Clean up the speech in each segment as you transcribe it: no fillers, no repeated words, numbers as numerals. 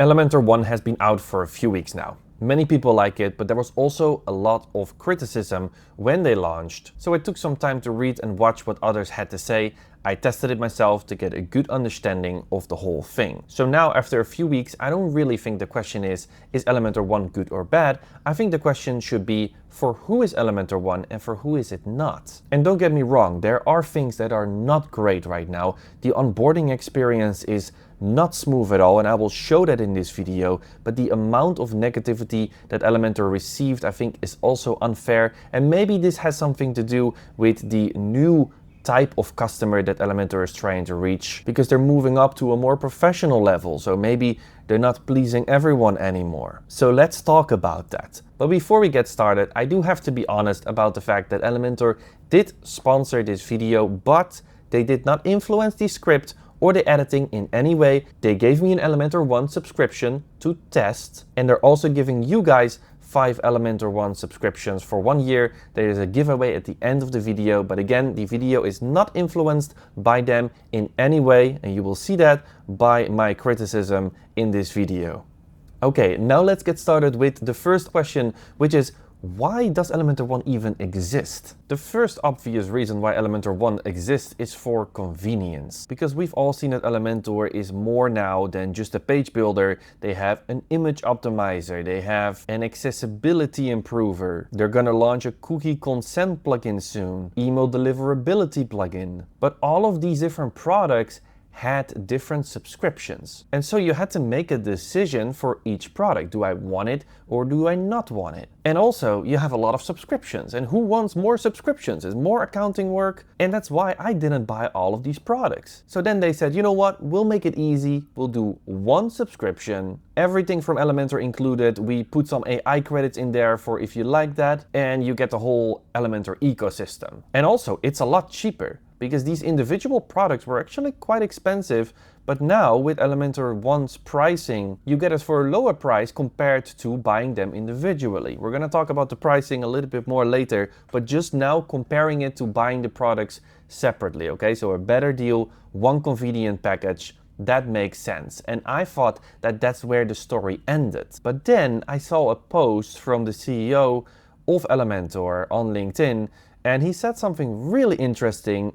Elementor One has been out for a few weeks now. Many people like it, but there was also a lot of criticism when they launched. So I took some time to read and watch what others had to say. I tested it myself to get a good understanding of the whole thing. So now, after a few weeks, I don't really think the question is Elementor One good or bad? I think the question should be, for who is Elementor One and for who is it not? And don't get me wrong, there are things that are not great right now. The onboarding experience is not smooth at all, and I will show that in this video, but the amount of negativity that Elementor received I think is also unfair, and maybe this has something to do with the new type of customer that Elementor is trying to reach, because they're moving up to a more professional level, so maybe they're not pleasing everyone anymore. So let's talk about that. But before we get started, I do have to be honest about the fact that Elementor did sponsor this video, but they did not influence the script or the editing in any way. They gave me an Elementor One subscription to test, and they're also giving you guys 5 Elementor One subscriptions for 1 year. There is a giveaway at the end of the video, but again, the video is not influenced by them in any way, and you will see that by my criticism in this video. Okay, now let's get started with the first question, which is, why does Elementor One even exist? The first obvious reason why Elementor One exists is for convenience. Because we've all seen that Elementor is more now than just a page builder. They have an image optimizer, they have an accessibility improver. They're gonna launch a cookie consent plugin soon, email deliverability plugin. But all of these different products had different subscriptions. And so you had to make a decision for each product. Do I want it or do I not want it? And also you have a lot of subscriptions, and who wants more subscriptions? Is more accounting work? And that's why I didn't buy all of these products. So then they said, you know what, we'll make it easy. We'll do one subscription, everything from Elementor included. We put some AI credits in there for if you like that, and you get the whole Elementor ecosystem. And also it's a lot cheaper, because these individual products were actually quite expensive, but now with Elementor One's pricing, you get it for a lower price compared to buying them individually. We're gonna talk about the pricing a little bit more later, but just now comparing it to buying the products separately, okay? So a better deal, one convenient package, that makes sense. And I thought that that's where the story ended. But then I saw a post from the CEO of Elementor on LinkedIn, and he said something really interesting.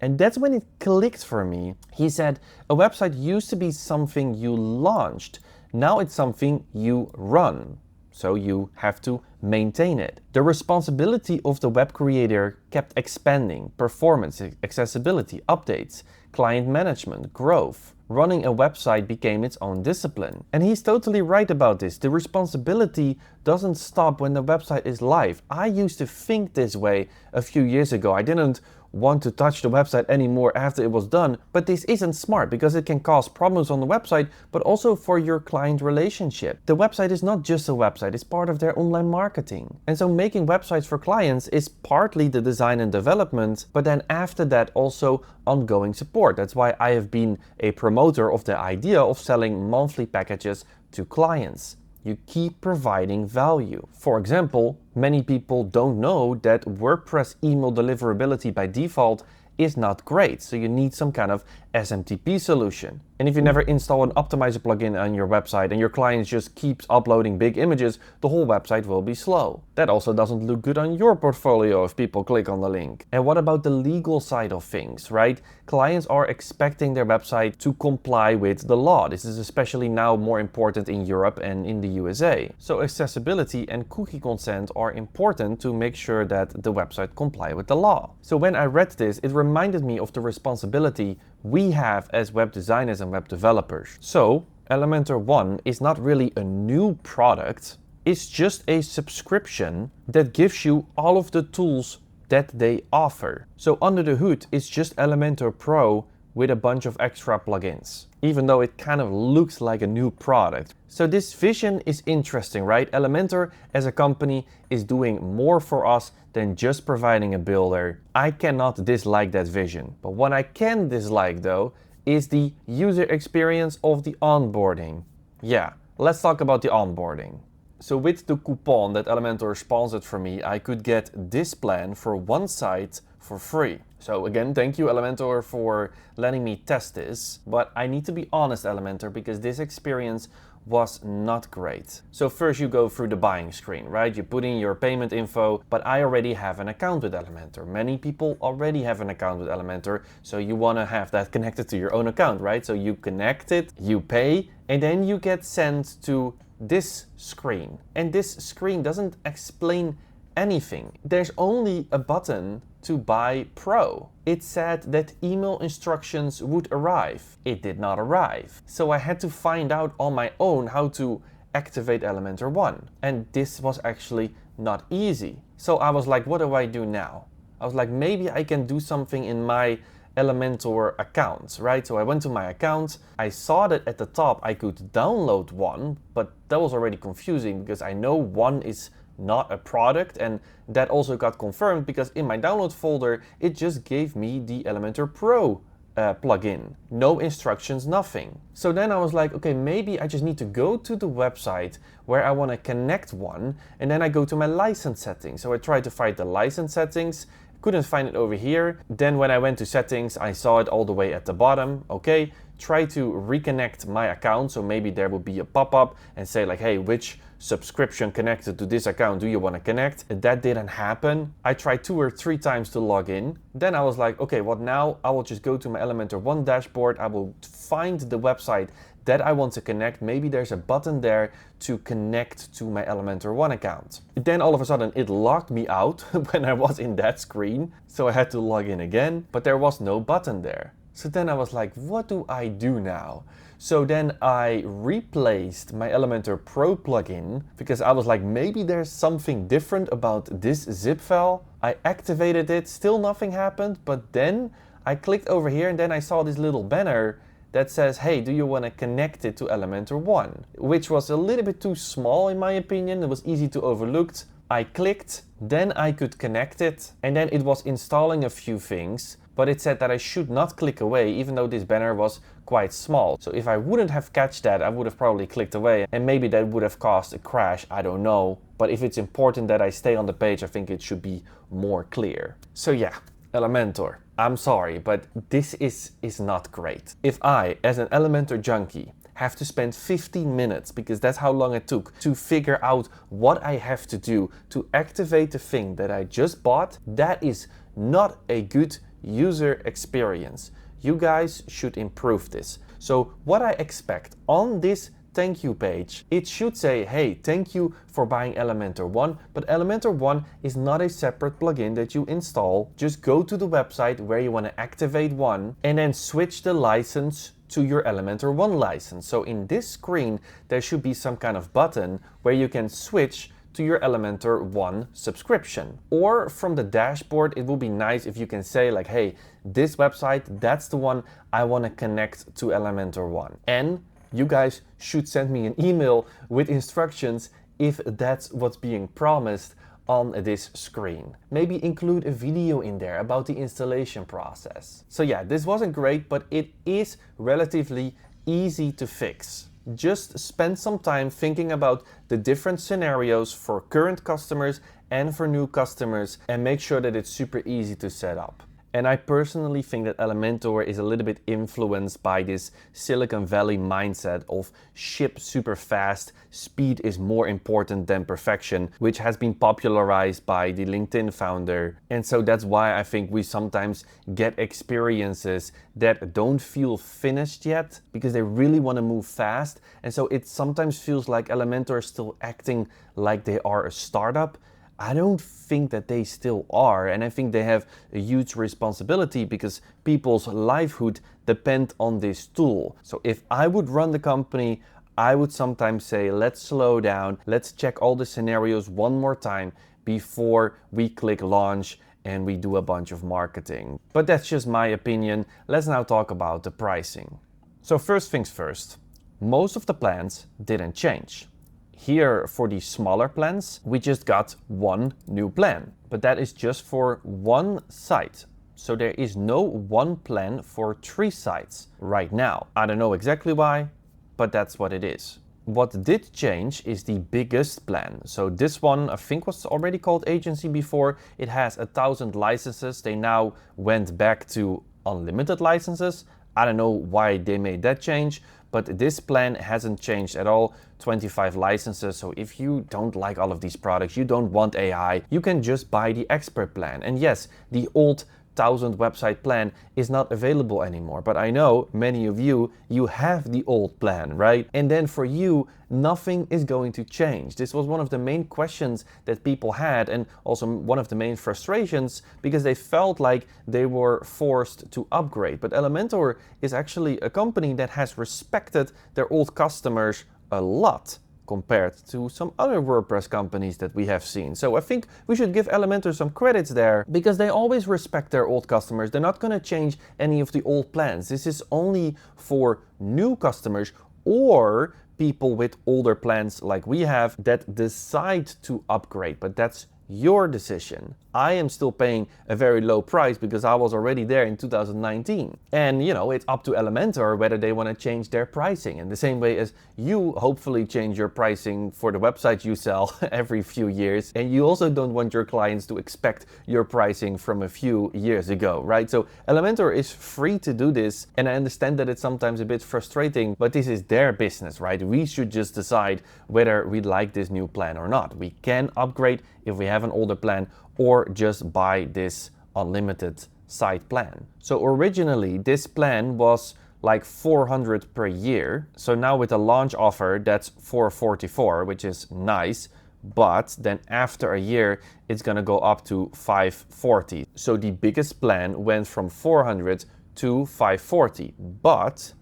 And that's when it clicked for me. He said, a website used to be something you launched. Now it's something you run. So you have to maintain it. The responsibility of the web creator kept expanding. Performance, accessibility, updates, client management, growth. Running a website became its own discipline. And he's totally right about this. The responsibility doesn't stop when the website is live. I used to think this way a few years ago. I didn't want to touch the website anymore after it was done, but this isn't smart because it can cause problems on the website, but also for your client relationship. The website is not just a website, it's part of their online marketing. And so making websites for clients is partly the design and development, but then after that also ongoing support. That's why I have been a promoter of the idea of selling monthly packages to clients. You keep providing value. For example, many people don't know that WordPress email deliverability by default is not great, so you need some kind of SMTP solution. And if you never install an optimizer plugin on your website and your client just keeps uploading big images, the whole website will be slow. That also doesn't look good on your portfolio if people click on the link. And what about the legal side of things, right? Clients are expecting their website to comply with the law. This is especially now more important in Europe and in the USA. So accessibility and cookie consent are important to make sure that the website comply with the law. So when I read this, it reminded me of the responsibility we have as web designers and web developers. So Elementor One is not really a new product, it's just a subscription that gives you all of the tools that they offer. So under the hood, it's just Elementor Pro with a bunch of extra plugins, even though it kind of looks like a new product. So this vision is interesting, right? Elementor as a company is doing more for us than just providing a builder. I cannot dislike that vision. But what I can dislike though is the user experience of the onboarding. Yeah, let's talk about the onboarding. So with the coupon that Elementor sponsored for me, I could get this plan for one site for free. So again, thank you Elementor for letting me test this, but I need to be honest Elementor, because this experience was not great. So first you go through the buying screen, right? You put in your payment info, but I already have an account with Elementor. Many people already have an account with Elementor, so you want to have that connected to your own account, right? So you connect it, you pay, and then you get sent to this screen. And this screen doesn't explain anything. There's only a button to buy Pro. It said that email instructions would arrive. It did not arrive. So I had to find out on my own how to activate Elementor One. And this was actually not easy. So I was like, what do I do now? I was like, maybe I can do something in my Elementor account, right? So I went to my account, I saw that at the top I could download One, but that was already confusing because I know One is not a product, and that also got confirmed because in my download folder it just gave me the Elementor Pro plugin. No instructions, nothing. So then I was like, okay, maybe I just need to go to the website where I want to connect One, and then I go to my license settings. So I tried to find the license settings, couldn't find it over here. Then when I went to settings, I saw it all the way at the bottom. Okay, try to reconnect my account. So maybe there will be a pop-up and say like, hey, which subscription connected to this account do you want to connect? That didn't happen. I tried 2 or 3 times to log in. Then I was like, okay, what now? I will just go to my Elementor One dashboard. I will find the website that I want to connect. Maybe there's a button there to connect to my Elementor One account. Then all of a sudden it locked me out when I was in that screen. So I had to log in again, but there was no button there. So then I was like, what do I do now? So then I replaced my Elementor Pro plugin because I was like, maybe there's something different about this zip file. I activated it, still nothing happened, but then I clicked over here and then I saw this little banner that says, hey, do you want to connect it to Elementor One? Which was a little bit too small in my opinion. It was easy to overlook. I clicked, then I could connect it, and then it was installing a few things, but it said that I should not click away even though this banner was quite small. So if I wouldn't have catched that, I would have probably clicked away and maybe that would have caused a crash, I don't know. But if it's important that I stay on the page, I think it should be more clear. So yeah, Elementor, I'm sorry, but this is not great. If I, as an Elementor junkie, have to spend 15 minutes, because that's how long it took, to figure out what I have to do to activate the thing that I just bought, that is not a good user experience. You guys should improve this. So what I expect on this thank you page, it should say, hey, thank you for buying Elementor One, but Elementor One is not a separate plugin that you install. Just go to the website where you want to activate One and then switch the license to your Elementor One license. So in this screen, there should be some kind of button where you can switch to your Elementor One subscription. Or from the dashboard, it would be nice if you can say like, hey, this website, that's the one I want to connect to Elementor One. And you guys should send me an email with instructions if that's what's being promised on this screen. Maybe include a video in there about the installation process. So yeah, this wasn't great, but it is relatively easy to fix. Just spend some time thinking about the different scenarios for current customers and for new customers and make sure that it's super easy to set up. And I personally think that Elementor is a little bit influenced by this Silicon Valley mindset of ship super fast, speed is more important than perfection, which has been popularized by the LinkedIn founder. And so that's why I think we sometimes get experiences that don't feel finished yet because they really want to move fast. And so it sometimes feels like Elementor is still acting like they are a startup. I don't think that they still are, and I think they have a huge responsibility because people's livelihood depend on this tool. So if I would run the company, I would sometimes say, let's slow down, let's check all the scenarios one more time before we click launch and we do a bunch of marketing. But that's just my opinion. Let's now talk about the pricing. So first things first, most of the plans didn't change. Here for the smaller plans, we just got one new plan, but that is just for one site. So there is no one plan for 3 sites right now. I don't know exactly why, but that's what it is. What did change is the biggest plan. So this one, I think, was already called agency before. It has 1,000 licenses. They now went back to unlimited licenses. I don't know why they made that change, but this plan hasn't changed at all. 25 licenses. So if you don't like all of these products, you don't want AI, you can just buy the expert plan. And yes, the old 1,000 website plan is not available anymore. But I know many of you have the old plan, right? And then for you, nothing is going to change. This was one of the main questions that people had, and also one of the main frustrations, because they felt like they were forced to upgrade. But Elementor is actually a company that has respected their old customers a lot compared to some other WordPress companies that we have seen. So I think we should give Elementor some credits there, because they always respect their old customers. They're not going to change any of the old plans. This is only for new customers or people with older plans like we have that decide to upgrade, but that's your decision. I am still paying a very low price because I was already there in 2019. And you know, it's up to Elementor whether they want to change their pricing, in the same way as you hopefully change your pricing for the websites you sell every few years. And you also don't want your clients to expect your pricing from a few years ago, right? So Elementor is free to do this, and I understand that it's sometimes a bit frustrating, but this is their business, right? We should just decide whether we like this new plan or not. We can upgrade if we have an older plan, or just buy this unlimited site plan. So originally this plan was like 400 per year. So now with the launch offer, that's 444, which is nice. But then after a year, it's gonna go up to 540. So the biggest plan went from 400 to 540. But,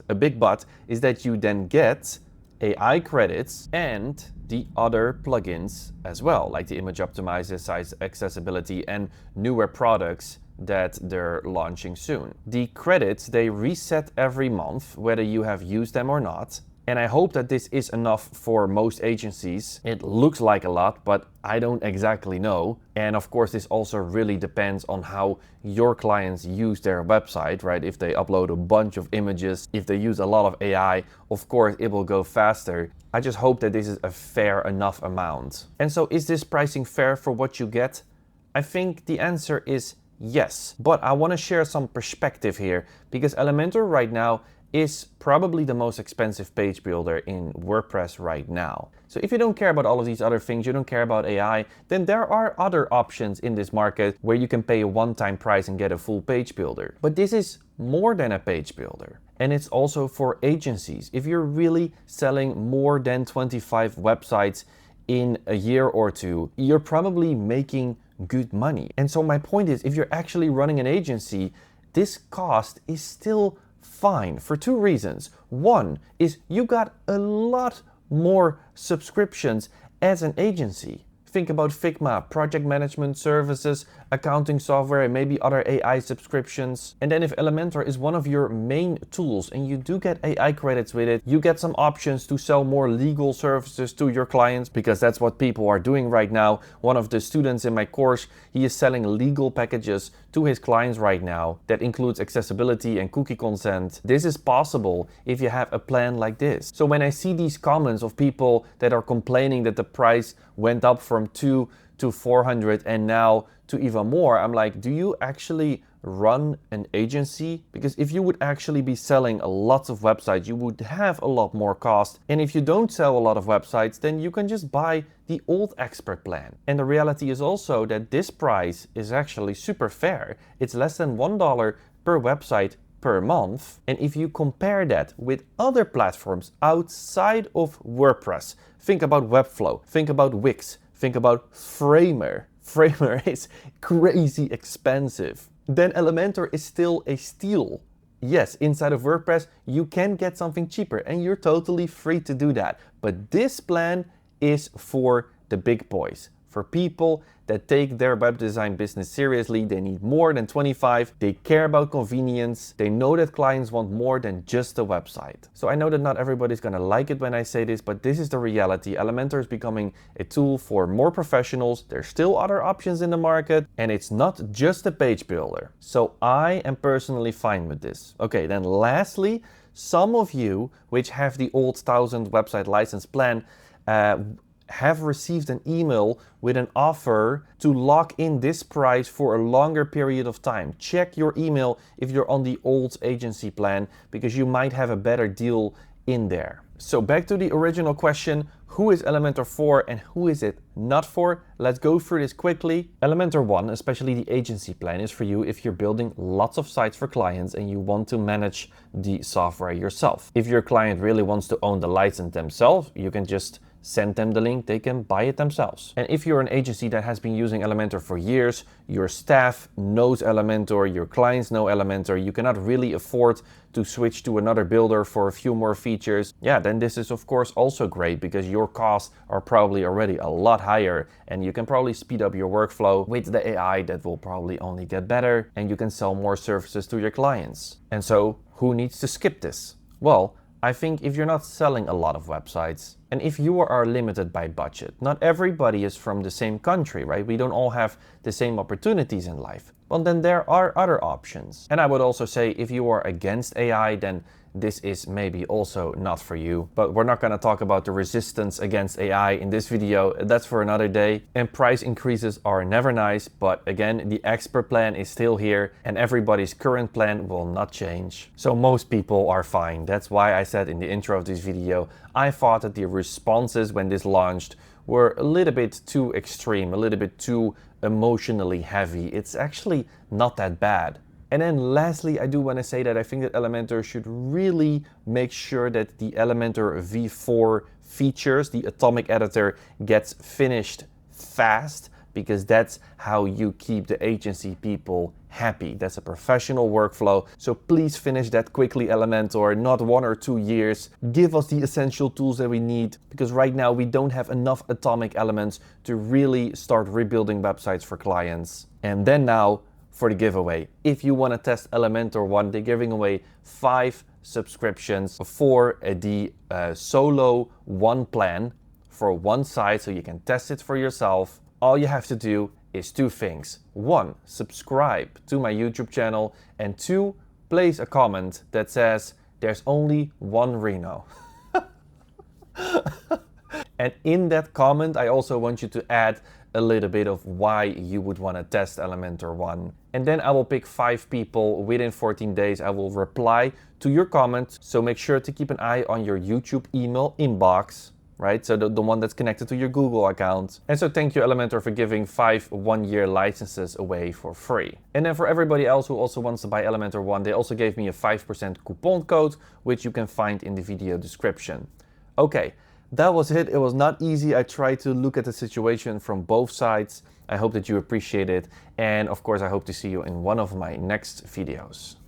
a big but, is that you then get AI credits and the other plugins as well, like the image optimizer, site accessibility, and newer products that they're launching soon. The credits, they reset every month, whether you have used them or not. And I hope that this is enough for most agencies. It looks like a lot, but I don't exactly know. And of course, this also really depends on how your clients use their website, right? If they upload a bunch of images, if they use a lot of AI, of course, it will go faster. I just hope that this is a fair enough amount. And so is this pricing fair for what you get? I think the answer is yes. But I want to share some perspective here, because Elementor right now is probably the most expensive page builder in WordPress right now. So if you don't care about all of these other things, you don't care about AI, then there are other options in this market where you can pay a one-time price and get a full page builder. But this is more than a page builder. And it's also for agencies. If you're really selling more than 25 websites in a year or two, you're probably making good money. And so my point is, if you're actually running an agency, this cost is still fine for two reasons. One is you got a lot more subscriptions as an agency. Think about Figma, project management services, accounting software, and maybe other AI subscriptions. And then if Elementor is one of your main tools and you do get AI credits with it, you get some options to sell more legal services to your clients, because that's what people are doing right now. One of the students in my course, he is selling legal packages to his clients right now that includes accessibility and cookie consent. This is possible if you have a plan like this. So when I see these comments of people that are complaining that the price went up from 2 to 400 and now to even more, I'm like, do you actually run an agency? Because if you would actually be selling a lot of websites, you would have a lot more cost. And if you don't sell a lot of websites, then you can just buy the old expert plan. And the reality is also that this price is actually super fair. It's less than $1 per website per month. And if you compare that with other platforms outside of WordPress, think about Webflow, think about Wix, think about Framer. Framer is crazy expensive. Then Elementor is still a steal. Yes, inside of WordPress, you can get something cheaper and you're totally free to do that. But this plan is for the big boys, for people that take their web design business seriously. They need more than 25. They care about convenience. They know that clients want more than just a website. So I know that not everybody's gonna like it when I say this, but this is the reality. Elementor is becoming a tool for more professionals. There's still other options in the market, and it's not just a page builder. So I am personally fine with this. Okay, then lastly, some of you, which have the old 1,000 website license plan, have received an email with an offer to lock in this price for a longer period of time. Check your email if you're on the old agency plan, because you might have a better deal in there. So back to the original question, who is Elementor for and who is it not for? Let's go through this quickly. Elementor One, especially the agency plan, is for you if you're building lots of sites for clients and you want to manage the software yourself. If your client really wants to own the license themselves, you can just send them the link, they can buy it themselves. And if you're an agency that has been using Elementor for years, your staff knows Elementor, your clients know Elementor, you cannot really afford to switch to another builder for a few more features, yeah, then this is of course also great, because your costs are probably already a lot higher and you can probably speed up your workflow with the AI that will probably only get better, and you can sell more services to your clients. And so who needs to skip this? Well, I think if you're not selling a lot of websites, and if you are limited by budget, not everybody is from the same country, right? We don't all have the same opportunities in life. Well, then there are other options. And I would also say if you are against AI, then this is maybe also not for you. But we're not going to talk about the resistance against AI in this video. That's for another day. And price increases are never nice. But again, the expert plan is still here and everybody's current plan will not change. So most people are fine. That's why I said in the intro of this video, I thought that the responses when this launched were a little bit too extreme, a little bit too emotionally heavy. It's actually not that bad. And then lastly, I do want to say that I think that Elementor should really make sure that the Elementor V4 features, the Atomic Editor, gets finished fast, because that's how you keep the agency people happy. That's a professional workflow. So please finish that quickly, Elementor, not 1 or 2 years. Give us the essential tools that we need, because right now we don't have enough atomic elements to really start rebuilding websites for clients. And then now, for the giveaway. If you want to test Elementor One, they're giving away 5 subscriptions for the solo one plan for one site, so you can test it for yourself. All you have to do is 2 things. 1, subscribe to my YouTube channel, and 2, place a comment that says there's only one Reno. And in that comment, I also want you to add a little bit of why you would want to test Elementor One. And then I will pick 5 people within 14 days. I will reply to your comment. So make sure to keep an eye on your YouTube email inbox, right? So the one that's connected to your Google account. And so thank you, Elementor, for giving 5 one-year licenses away for free. And then for everybody else who also wants to buy Elementor One, they also gave me a 5% coupon code, which you can find in the video description. Okay. That was it. It was not easy. I tried to look at the situation from both sides. I hope that you appreciate it. And of course, I hope to see you in one of my next videos.